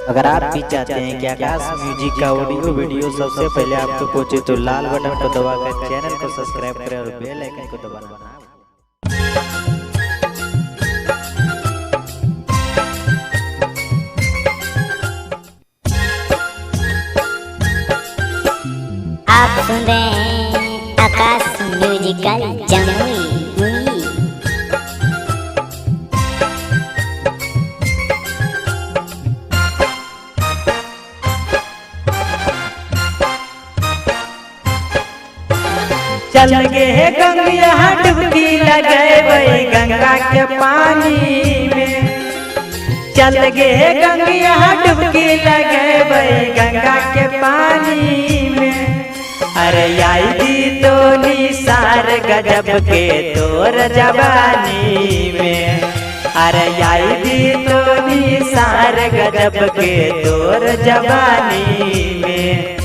अगर आप भी चाहते हैं कि आकाश म्यूजिक का ऑडियो वीडियो सबसे पहले आप तक पहुंचे तो लाल बटन को दबाकर चैनल को सब्सक्राइब करें और बेल आइकन को दबाना ना भूलें। आप सुन रहे हैं आकाश म्यूजिकल जमुई। चल गे गंगा डुबकी लगाए गंगा के पानी में। चल गे गंगा डुबकी लगाए गंगा के पानी में। अरे आई दी तो निसार गजब के तोर जवानी में। अरे आई दी तो निसार गजब के तोर जवानी में।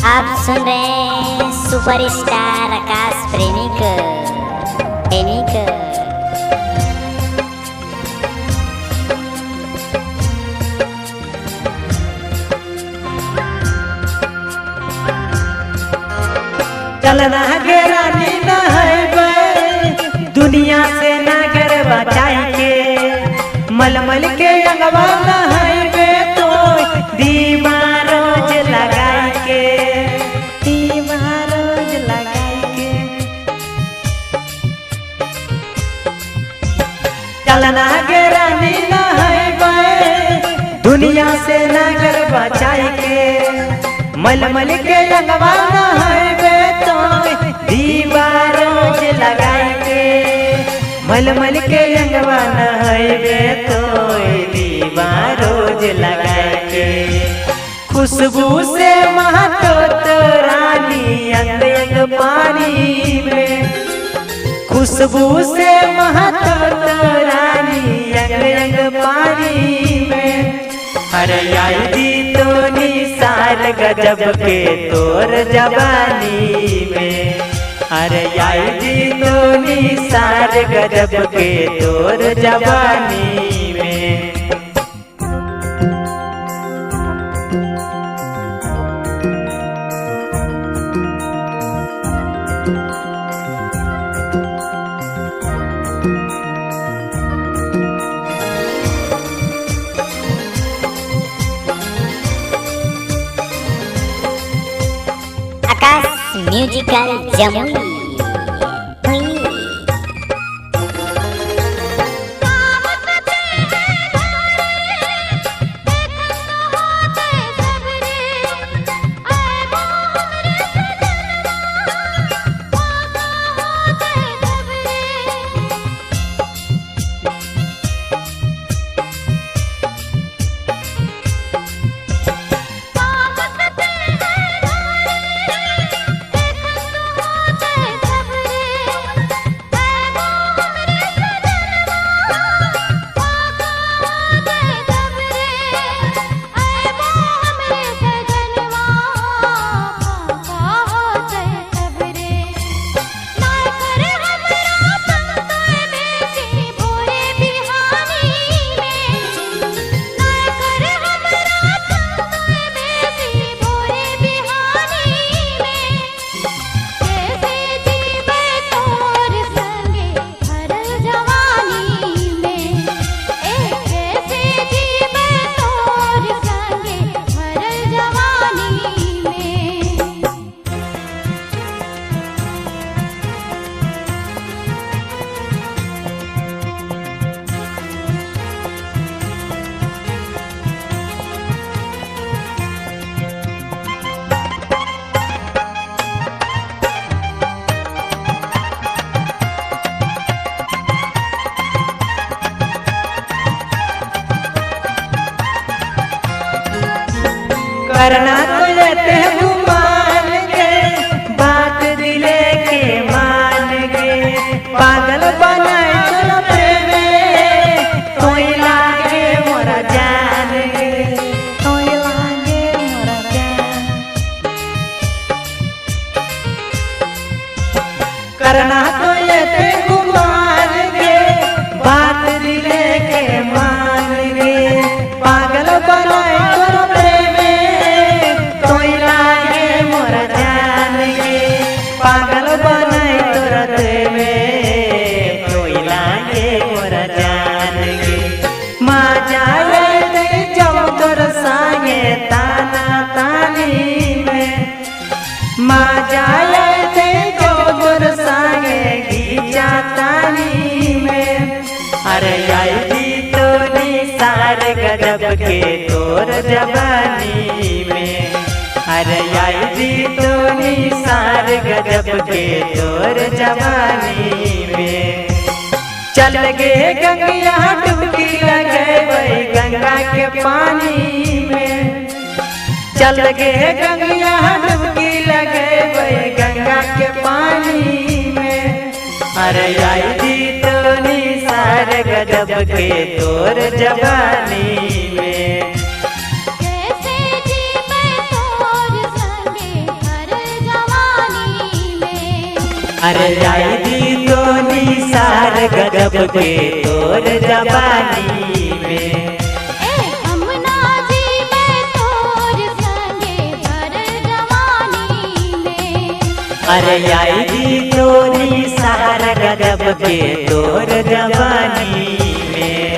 आप सुन रहे हैं सुपरस्टार आकाश प्रेमिक। चलना गे रानी नहैबै दुनिया से नगर बचाएंगे। मलमल के अंगवा नहैबै तो दीवा रोज लगाए के। दीवा रोज लगाए के। चलना गे रानी नहैबै दुनिया से नगर बचाएंगे। मलमल के अंगवा नहैबै तो दीवा रोज लगाएंगे। मलमल के अंगवा नहैबै तो दीवा रोज लगाएंगे। खुशबू से महतो तो रानी अंग अंग पानी में। खुशबू से महतो तो रानी अंग अंग पानी में। अरे आई दी तो निसार गजब के तोर जवानी में। अरे आई दी तो निसार गजब के तोर जवानी में। आकाश म्यूजिकल जमुई। करना तो लेते गुमान गे, बात दिले के मान गे, पागल बनाए तोरा प्रेम तोई लागे मोरा जान गे, तोई लागे मोरा जान। करना तो लेते गुमान गे, बात दिले के मान गे, पागल बनाए तोरा प्रेम तोई लागे मोरा जान गे, पागल बनाए तोरा प्रेम तोई लागे मोरा जान गे। मजा ले जब तोर संगे ताना तानी में, मजा ले जब तोर संगे घीचा तानी में। अरे आई जी तो निसार गजब के तोर जवानी में, अरे आई जी तो निसार गजब के तोर जवानी में। चल गे गंगा डुबकी लगे गंगा के पानी में, चल गे गंगा डुबकी लगे गंगा के पानी में। अरे आई जी तो निसार गजब के तोर जवानी में। कैसे जीवे तोर संगे हर जवानी में, अरे आई जी तो निसार गजब के तोर जवानी में। हम ना जीवे तोर संगे हर जवानी में। अरे आई जी तो निसार गजब के तोर जवानी में।